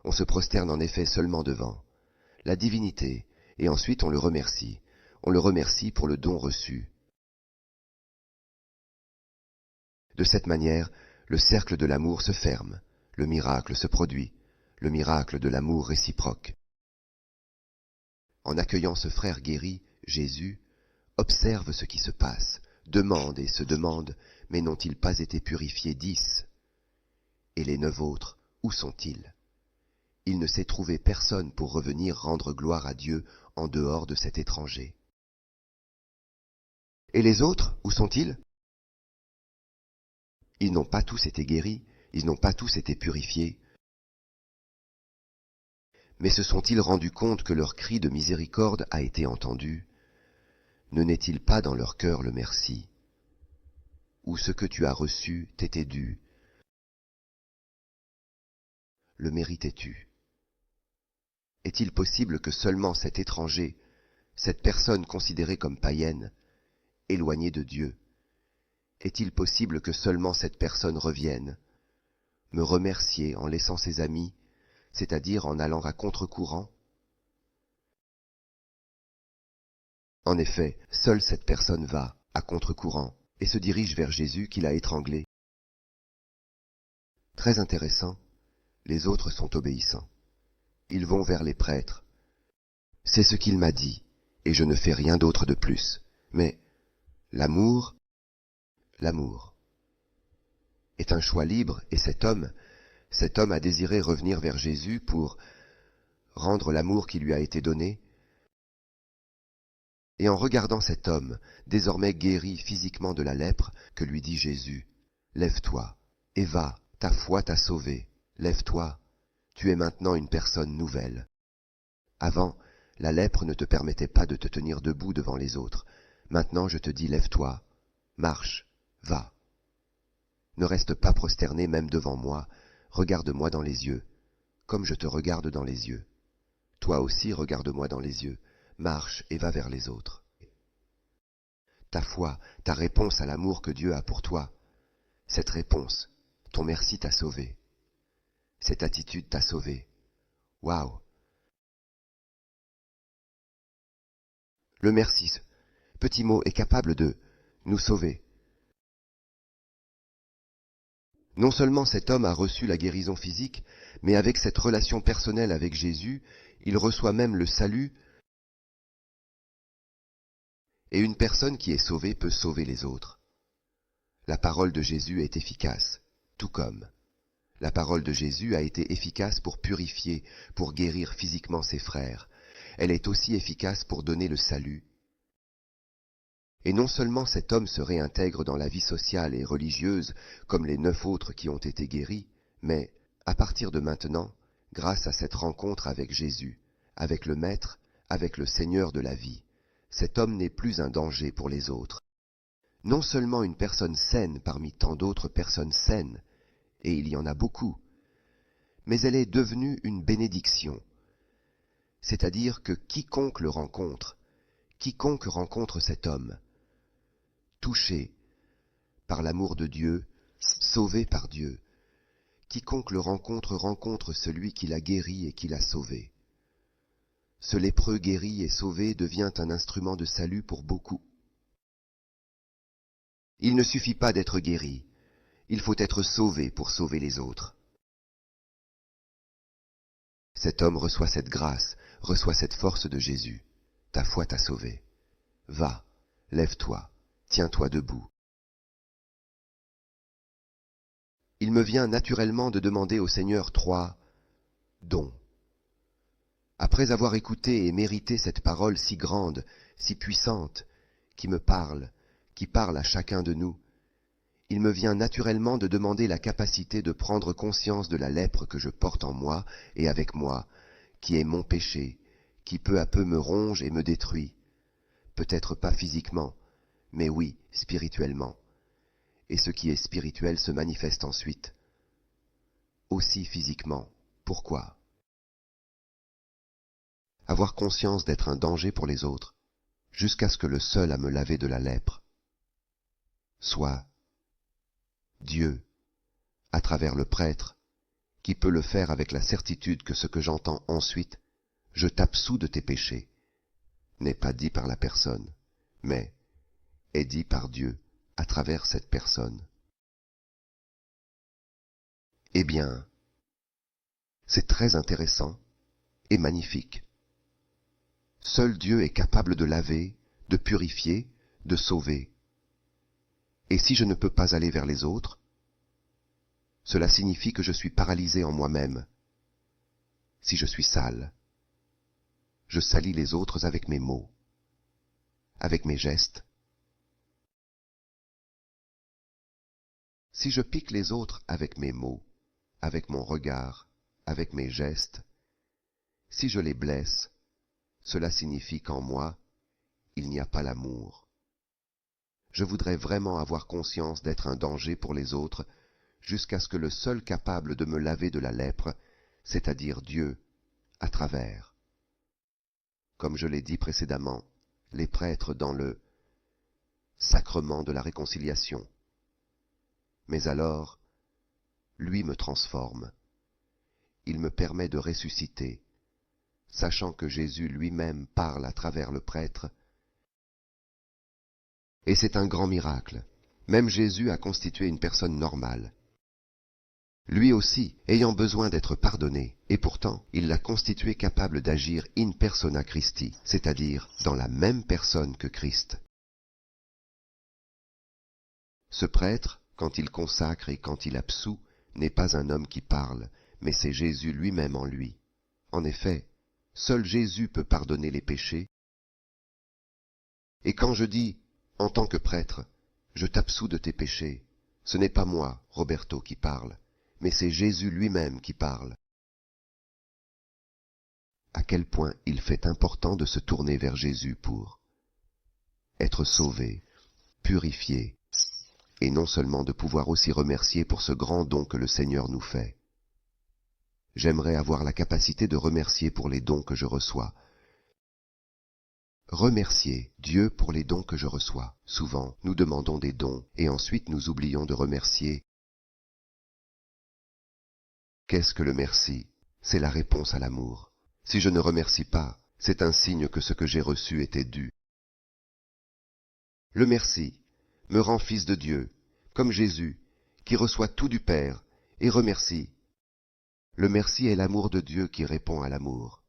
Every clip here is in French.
On se prosterne en effet seulement devant la divinité, et ensuite on le remercie. On le remercie pour le don reçu. De cette manière, le cercle de l'amour se ferme, le miracle se produit, le miracle de l'amour réciproque. En accueillant ce frère guéri, Jésus observe ce qui se passe, demande et se demande, mais n'ont-ils pas été purifiés 10? Et les 9 autres, où sont-ils? Il ne s'est trouvé personne pour revenir rendre gloire à Dieu en dehors de cet étranger. Et les autres, où sont-ils? Ils n'ont pas tous été guéris, ils n'ont pas tous été purifiés, mais se sont-ils rendus compte que leur cri de miséricorde a été entendu? Ne naît-il pas dans leur cœur le merci? Ou ce que tu as reçu t'était dû? Le méritais-tu? Est-il possible que seulement cet étranger, cette personne considérée comme païenne, éloignée de Dieu, est-il possible que seulement cette personne revienne, me remercier en laissant ses amis, c'est-à-dire en allant à contre-courant? En effet, seule cette personne va, à contre-courant, et se dirige vers Jésus qui l'a étranglé. Très intéressant, les autres sont obéissants. Ils vont vers les prêtres. C'est ce qu'il m'a dit, et je ne fais rien d'autre de plus. Mais l'amour est un choix libre, et cet homme a désiré revenir vers Jésus pour rendre l'amour qui lui a été donné. Et en regardant cet homme, désormais guéri physiquement de la lèpre, que lui dit Jésus, « Lève-toi, et va, ta foi t'a sauvé, lève-toi, tu es maintenant une personne nouvelle. » Avant, la lèpre ne te permettait pas de te tenir debout devant les autres. Maintenant je te dis, lève-toi, marche, va. Ne reste pas prosterné même devant moi, regarde-moi dans les yeux, comme je te regarde dans les yeux. Toi aussi regarde-moi dans les yeux, marche et va vers les autres. Ta foi, ta réponse à l'amour que Dieu a pour toi, cette réponse, ton merci t'a sauvé. Cette attitude t'a sauvé. Waouh! Le merci, ce petit mot, est capable de nous sauver. Non seulement cet homme a reçu la guérison physique, mais avec cette relation personnelle avec Jésus, il reçoit même le salut. Et une personne qui est sauvée peut sauver les autres. La parole de Jésus est efficace, tout comme la parole de Jésus a été efficace pour purifier, pour guérir physiquement ses frères. Elle est aussi efficace pour donner le salut. Et non seulement cet homme se réintègre dans la vie sociale et religieuse comme les 9 autres qui ont été guéris, mais, à partir de maintenant, grâce à cette rencontre avec Jésus, avec le Maître, avec le Seigneur de la vie, cet homme n'est plus un danger pour les autres. Non seulement une personne saine parmi tant d'autres personnes saines, et il y en a beaucoup, mais elle est devenue une bénédiction. C'est-à-dire que quiconque le rencontre, quiconque rencontre cet homme, touché par l'amour de Dieu, sauvé par Dieu, quiconque le rencontre celui qui l'a guéri et qui l'a sauvé. Ce lépreux guéri et sauvé devient un instrument de salut pour beaucoup. Il ne suffit pas d'être guéri, il faut être sauvé pour sauver les autres. Cet homme reçoit cette grâce, reçoit cette force de Jésus. Ta foi t'a sauvé. Va, lève-toi, tiens-toi debout. Il me vient naturellement de demander au Seigneur 3 dons. Après avoir écouté et mérité cette parole si grande, si puissante, qui me parle, qui parle à chacun de nous, il me vient naturellement de demander la capacité de prendre conscience de la lèpre que je porte en moi et avec moi, qui est mon péché, qui peu à peu me ronge et me détruit. Peut-être pas physiquement, mais oui, spirituellement. Et ce qui est spirituel se manifeste ensuite. Aussi physiquement. Pourquoi? Avoir conscience d'être un danger pour les autres, jusqu'à ce que le seul à me laver de la lèpre soit Dieu, à travers le prêtre, qui peut le faire avec la certitude que ce que j'entends ensuite, je t'absous de tes péchés, n'est pas dit par la personne, mais est dit par Dieu à travers cette personne. Eh bien, c'est très intéressant et magnifique. Seul Dieu est capable de laver, de purifier, de sauver. Et si je ne peux pas aller vers les autres, cela signifie que je suis paralysé en moi-même. Si je suis sale, je salis les autres avec mes mots, avec mes gestes. Si je pique les autres avec mes mots, avec mon regard, avec mes gestes, si je les blesse, cela signifie qu'en moi, il n'y a pas l'amour. Je voudrais vraiment avoir conscience d'être un danger pour les autres, jusqu'à ce que le seul capable de me laver de la lèpre, c'est-à-dire Dieu, à travers. Comme je l'ai dit précédemment, les prêtres dans le sacrement de la réconciliation. Mais alors, lui me transforme. Il me permet de ressusciter, sachant que Jésus lui-même parle à travers le prêtre. Et c'est un grand miracle. Même Jésus a constitué une personne normale. Lui aussi, ayant besoin d'être pardonné, et pourtant, il l'a constitué capable d'agir in persona Christi, c'est-à-dire dans la même personne que Christ. Ce prêtre, quand il consacre et quand il absout, n'est pas un homme qui parle, mais c'est Jésus lui-même en lui. En effet, seul Jésus peut pardonner les péchés. Et quand je dis, en tant que prêtre, je t'absous de tes péchés, ce n'est pas moi, Roberto, qui parle, mais c'est Jésus lui-même qui parle. À quel point il fait important de se tourner vers Jésus pour être sauvé, purifié, et non seulement de pouvoir aussi remercier pour ce grand don que le Seigneur nous fait. J'aimerais avoir la capacité de remercier pour les dons que je reçois. Remercier Dieu pour les dons que je reçois. Souvent, nous demandons des dons et ensuite nous oublions de remercier. Qu'est-ce que le merci? C'est la réponse à l'amour. Si je ne remercie pas, c'est un signe que ce que j'ai reçu était dû. Le merci me rend fils de Dieu, comme Jésus, qui reçoit tout du Père et remercie. Le merci est l'amour de Dieu qui répond à l'amour,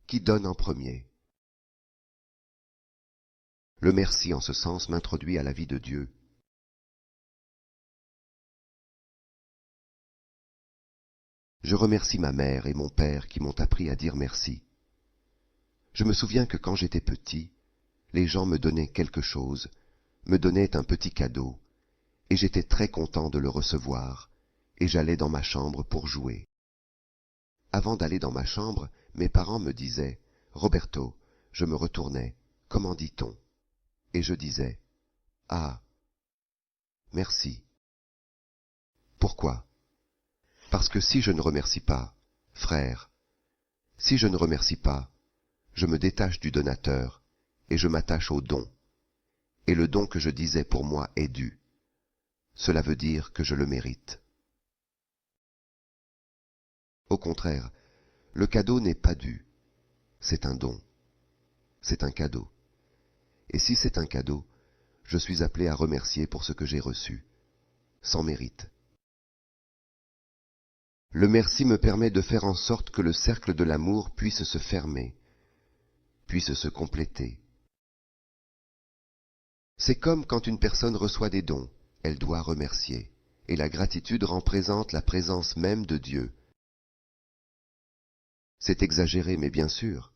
qui donne en premier. Le merci en ce sens m'introduit à la vie de Dieu. Je remercie ma mère et mon père qui m'ont appris à dire merci. Je me souviens que quand j'étais petit, les gens me donnaient quelque chose, me donnaient un petit cadeau, et j'étais très content de le recevoir, et j'allais dans ma chambre pour jouer. Avant d'aller dans ma chambre, mes parents me disaient « Roberto », je me retournais, « Comment dit-on » et je disais « Ah, merci ». Pourquoi? Parce que si je ne remercie pas, frère, si je ne remercie pas, je me détache du donateur et je m'attache au don. Et le don que je disais pour moi est dû. Cela veut dire que je le mérite. Au contraire, le cadeau n'est pas dû. C'est un don. C'est un cadeau. Et si c'est un cadeau, je suis appelé à remercier pour ce que j'ai reçu, sans mérite. Le merci me permet de faire en sorte que le cercle de l'amour puisse se fermer, puisse se compléter. C'est comme quand une personne reçoit des dons, elle doit remercier, et la gratitude représente la présence même de Dieu. C'est exagéré, mais bien sûr.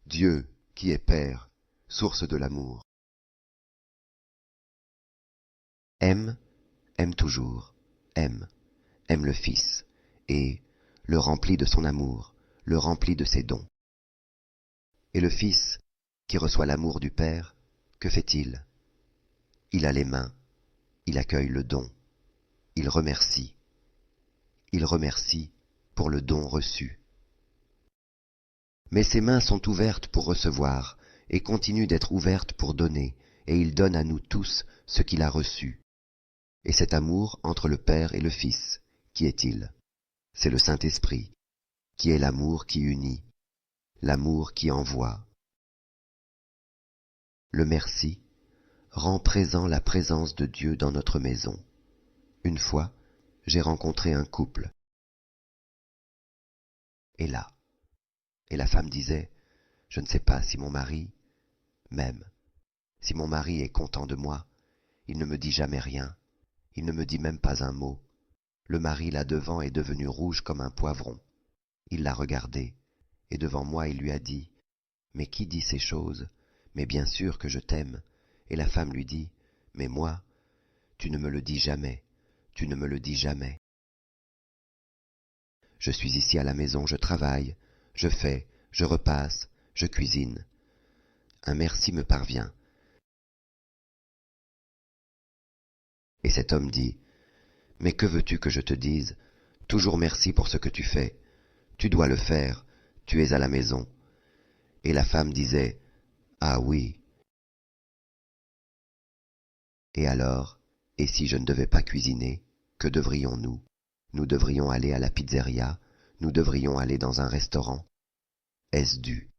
Dieu, qui est Père, source de l'amour. Aime toujours, aime le Fils, et le remplit de son amour, le remplit de ses dons. Et le Fils, qui reçoit l'amour du Père, que fait-il? Il a les mains, il accueille le don, il remercie pour le don reçu. Mais ses mains sont ouvertes pour recevoir, et continuent d'être ouvertes pour donner, et il donne à nous tous ce qu'il a reçu. Et cet amour entre le Père et le Fils, qui est-il? C'est le Saint-Esprit, qui est l'amour qui unit, l'amour qui envoie. Le merci rend présent la présence de Dieu dans notre maison. Une fois, j'ai rencontré un couple. Et là, et la femme disait, « Je ne sais pas si mon mari m'aime, si mon mari est content de moi. Il ne me dit jamais rien, il ne me dit même pas un mot. Le mari là devant est devenu rouge comme un poivron. Il l'a regardé, et devant moi il lui a dit, « Mais qui dit ces choses? Mais bien sûr que je t'aime. » Et la femme lui dit, « Mais moi, tu ne me le dis jamais, tu ne me le dis jamais. Je suis ici à la maison, je travaille, je fais, je repasse, je cuisine. Un merci me parvient. » Et cet homme dit, « Mais que veux-tu que je te dise? Toujours merci pour ce que tu fais. Tu dois le faire, tu es à la maison. » Et la femme disait, « Ah oui. » Et alors, et si je ne devais pas cuisiner, que devrions-nous? Nous devrions aller à la pizzeria, nous devrions aller dans un restaurant. Est-ce dû?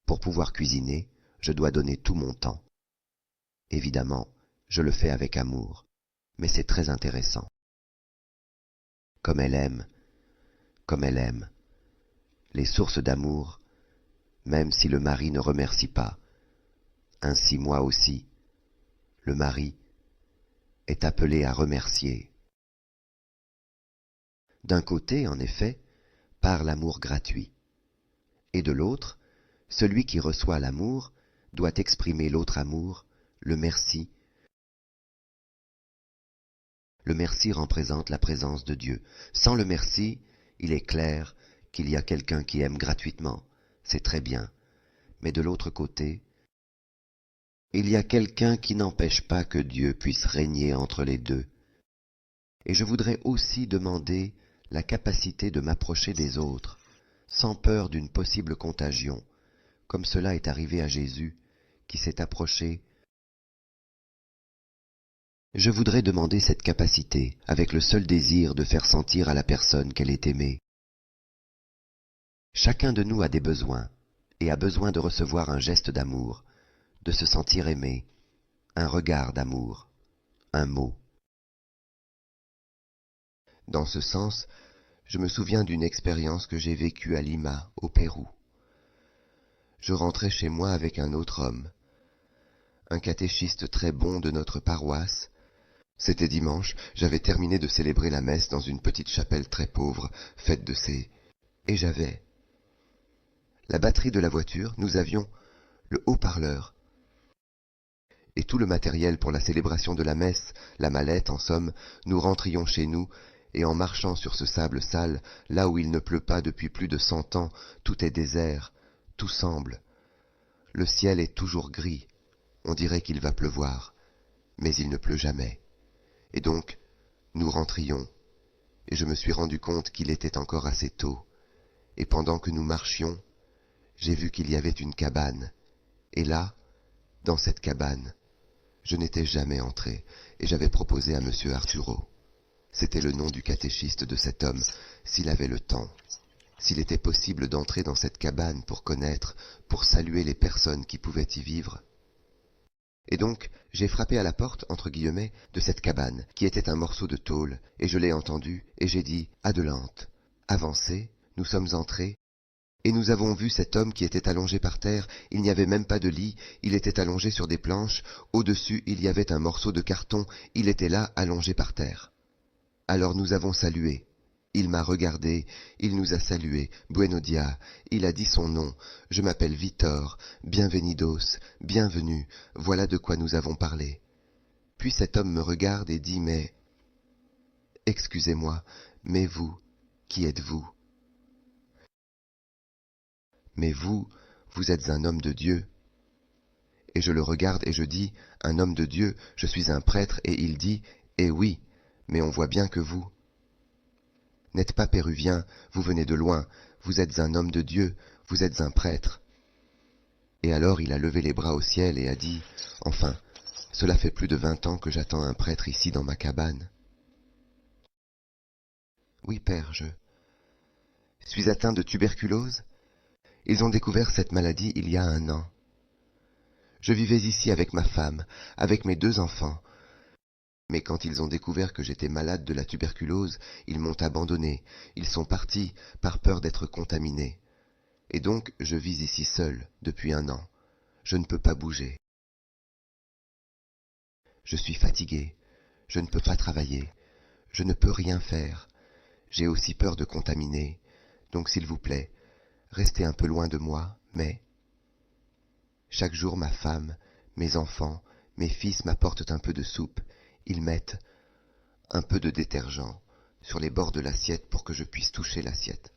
Pour pouvoir cuisiner, je dois donner tout mon temps. Évidemment, je le fais avec amour, mais c'est très intéressant. Comme elle aime, comme elle aime. Les sources d'amour, même si le mari ne remercie pas. Ainsi moi aussi, le mari est appelé à remercier. D'un côté, en effet, part l'amour gratuit, et de l'autre, celui qui reçoit l'amour doit exprimer l'autre amour, le merci. Le merci représente la présence de Dieu. Sans le merci, il est clair qu'il y a quelqu'un qui aime gratuitement, c'est très bien. Mais de l'autre côté, il y a quelqu'un qui n'empêche pas que Dieu puisse régner entre les deux. Et je voudrais aussi demander la capacité de m'approcher des autres, sans peur d'une possible contagion, comme cela est arrivé à Jésus, qui s'est approché. Je voudrais demander cette capacité, avec le seul désir de faire sentir à la personne qu'elle est aimée. Chacun de nous a des besoins, et a besoin de recevoir un geste d'amour, de se sentir aimé, un regard d'amour, un mot. Dans ce sens, je me souviens d'une expérience que j'ai vécue à Lima, au Pérou. Je rentrais chez moi avec un autre homme, un catéchiste très bon de notre paroisse. C'était dimanche, j'avais terminé de célébrer la messe dans une petite chapelle très pauvre, faite de ces... Et j'avais la batterie de la voiture, nous avions le haut-parleur, et tout le matériel pour la célébration de la messe, la mallette en somme. Nous rentrions chez nous, et en marchant sur ce sable sale, là où il ne pleut pas depuis plus de 100 ans, tout est désert, tout semble. Le ciel est toujours gris, on dirait qu'il va pleuvoir, mais il ne pleut jamais. Et donc, nous rentrions, et je me suis rendu compte qu'il était encore assez tôt, et pendant que nous marchions, j'ai vu qu'il y avait une cabane, et là, dans cette cabane, je n'étais jamais entré, et j'avais proposé à monsieur Arturo. C'était le nom du catéchiste de cet homme, s'il avait le temps, s'il était possible d'entrer dans cette cabane pour connaître, pour saluer les personnes qui pouvaient y vivre. Et donc, j'ai frappé à la porte, entre guillemets, de cette cabane, qui était un morceau de tôle, et je l'ai entendu, et j'ai dit « Adelante ». Avancé, nous sommes entrés, et nous avons vu cet homme qui était allongé par terre. Il n'y avait même pas de lit, il était allongé sur des planches, au-dessus il y avait un morceau de carton, il était là, allongé par terre. Alors nous avons salué. Il m'a regardé, il nous a salués, Bueno dia, il a dit son nom, je m'appelle Victor, bienvenidos, bienvenue, voilà de quoi nous avons parlé. Puis cet homme me regarde et dit, mais, excusez-moi, mais vous, qui êtes-vous? Mais vous, vous êtes un homme de Dieu. Et je le regarde et je dis, un homme de Dieu, je suis un prêtre, et il dit, eh oui, mais on voit bien que vous n'êtes pas péruvien, vous venez de loin, vous êtes un homme de Dieu, vous êtes un prêtre. Et alors il a levé les bras au ciel et a dit, enfin, cela fait plus de 20 ans que j'attends un prêtre ici dans ma cabane. Oui, père, je suis atteint de tuberculose. Ils ont découvert cette maladie il y a 1 an. Je vivais ici avec ma femme, avec mes 2 enfants. Mais quand ils ont découvert que j'étais malade de la tuberculose, ils m'ont abandonné. Ils sont partis par peur d'être contaminés. Et donc, je vis ici seul depuis 1 an. Je ne peux pas bouger. Je suis fatigué. Je ne peux pas travailler. Je ne peux rien faire. J'ai aussi peur de contaminer. Donc, s'il vous plaît, restez un peu loin de moi, mais... Chaque jour, ma femme, mes enfants, mes fils m'apportent un peu de soupe. Ils mettent un peu de détergent sur les bords de l'assiette pour que je puisse toucher l'assiette.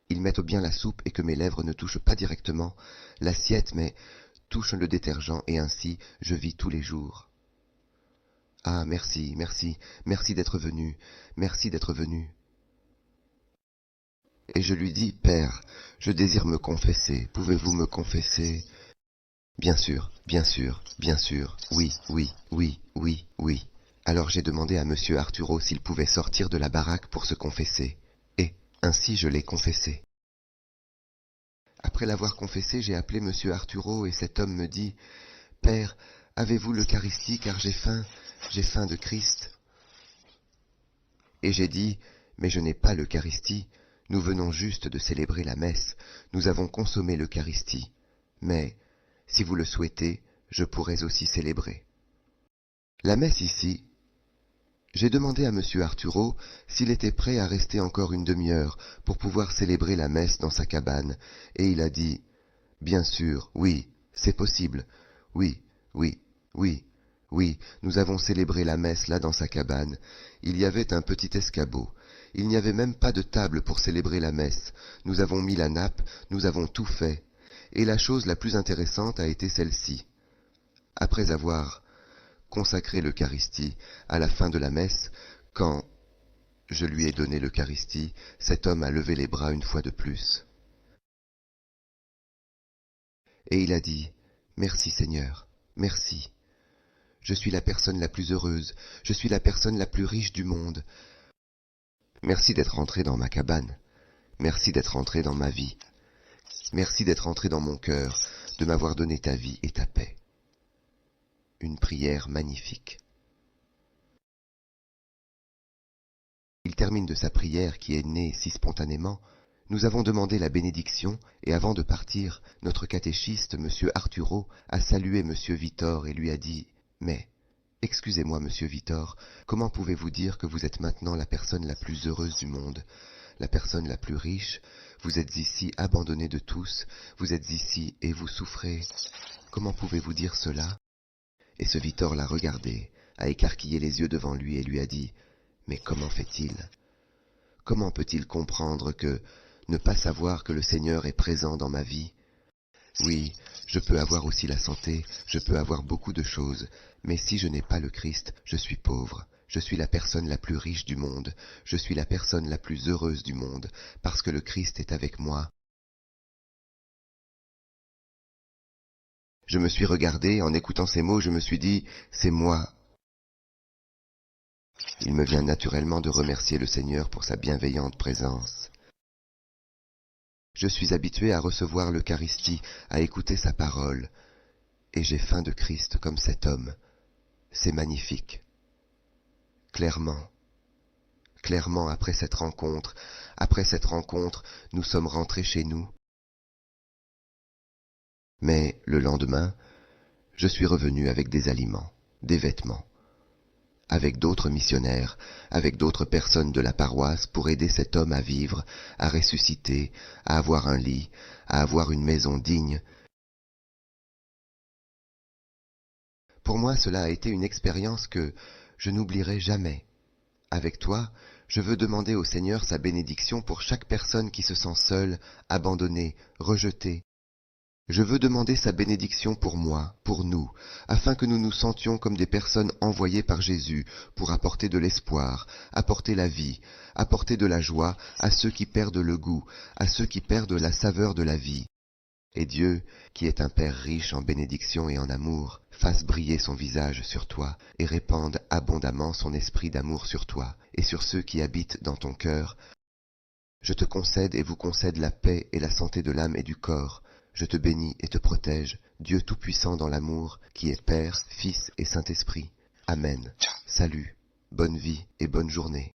Ils mettent bien la soupe et que mes lèvres ne touchent pas directement l'assiette, mais touchent le détergent, et ainsi je vis tous les jours. Ah, merci, merci, merci d'être venu, merci d'être venu. Et je lui dis, Père, je désire me confesser, pouvez-vous me confesser? Bien sûr, bien sûr, bien sûr, oui, oui, oui, oui, oui. Alors j'ai demandé à monsieur Arturo s'il pouvait sortir de la baraque pour se confesser, et ainsi je l'ai confessé. Après l'avoir confessé, j'ai appelé monsieur Arturo, et cet homme me dit, Père, avez-vous l'Eucharistie, car j'ai faim de Christ. Et j'ai dit, mais je n'ai pas l'Eucharistie, nous venons juste de célébrer la messe, nous avons consommé l'Eucharistie, mais, si vous le souhaitez, je pourrais aussi célébrer. La messe ici, j'ai demandé à monsieur Arturo s'il était prêt à rester encore une demi-heure pour pouvoir célébrer la messe dans sa cabane, et il a dit, bien sûr, oui, c'est possible, oui, oui, oui, oui, nous avons célébré la messe là dans sa cabane. Il y avait un petit escabeau. Il n'y avait même pas de table pour célébrer la messe. Nous avons mis la nappe, nous avons tout fait. Et la chose la plus intéressante a été celle-ci. Après avoir consacré l'Eucharistie à la fin de la messe, quand je lui ai donné l'Eucharistie, cet homme a levé les bras une fois de plus. Et il a dit, « Merci Seigneur, merci. Je suis la personne la plus heureuse, je suis la personne la plus riche du monde. Merci d'être entré dans ma cabane, merci d'être entré dans ma vie, merci d'être entré dans mon cœur, de m'avoir donné ta vie et ta paix. » Une prière magnifique. Il termine de sa prière qui est née si spontanément. Nous avons demandé la bénédiction, et avant de partir, notre catéchiste, M. Arturo, a salué M. Vitor et lui a dit « Mais, excusez-moi, monsieur Vitor, comment pouvez-vous dire que vous êtes maintenant la personne la plus heureuse du monde, la personne la plus riche? Vous êtes ici abandonné de tous, vous êtes ici et vous souffrez. Comment pouvez-vous dire cela ?» Et ce Vitor l'a regardé, a écarquillé les yeux devant lui et lui a dit « Mais comment fait-il? Comment peut-il comprendre que ne pas savoir que le Seigneur est présent dans ma vie? Oui, je peux avoir aussi la santé, je peux avoir beaucoup de choses, mais si je n'ai pas le Christ, je suis pauvre. Je suis la personne la plus riche du monde, je suis la personne la plus heureuse du monde, parce que le Christ est avec moi. Je me suis regardé, en écoutant ces mots, je me suis dit, c'est moi. Il me vient naturellement de remercier le Seigneur pour sa bienveillante présence. Je suis habitué à recevoir l'Eucharistie, à écouter sa parole, et j'ai faim de Christ comme cet homme. C'est magnifique. Clairement, après cette rencontre, nous sommes rentrés chez nous. Mais le lendemain, je suis revenu avec des aliments, des vêtements, avec d'autres missionnaires, avec d'autres personnes de la paroisse pour aider cet homme à vivre, à ressusciter, à avoir un lit, à avoir une maison digne. Pour moi, cela a été une expérience que je n'oublierai jamais. Avec toi, je veux demander au Seigneur sa bénédiction pour chaque personne qui se sent seule, abandonnée, rejetée. Je veux demander sa bénédiction pour moi, pour nous, afin que nous nous sentions comme des personnes envoyées par Jésus pour apporter de l'espoir, apporter la vie, apporter de la joie à ceux qui perdent le goût, à ceux qui perdent la saveur de la vie. Et Dieu, qui est un Père riche en bénédiction et en amour, fasse briller son visage sur toi et répande abondamment son esprit d'amour sur toi et sur ceux qui habitent dans ton cœur. Je te concède et vous concède la paix et la santé de l'âme et du corps. Je te bénis et te protège, Dieu Tout-Puissant dans l'amour, qui est Père, Fils et Saint-Esprit. Amen. Salut, bonne vie et bonne journée.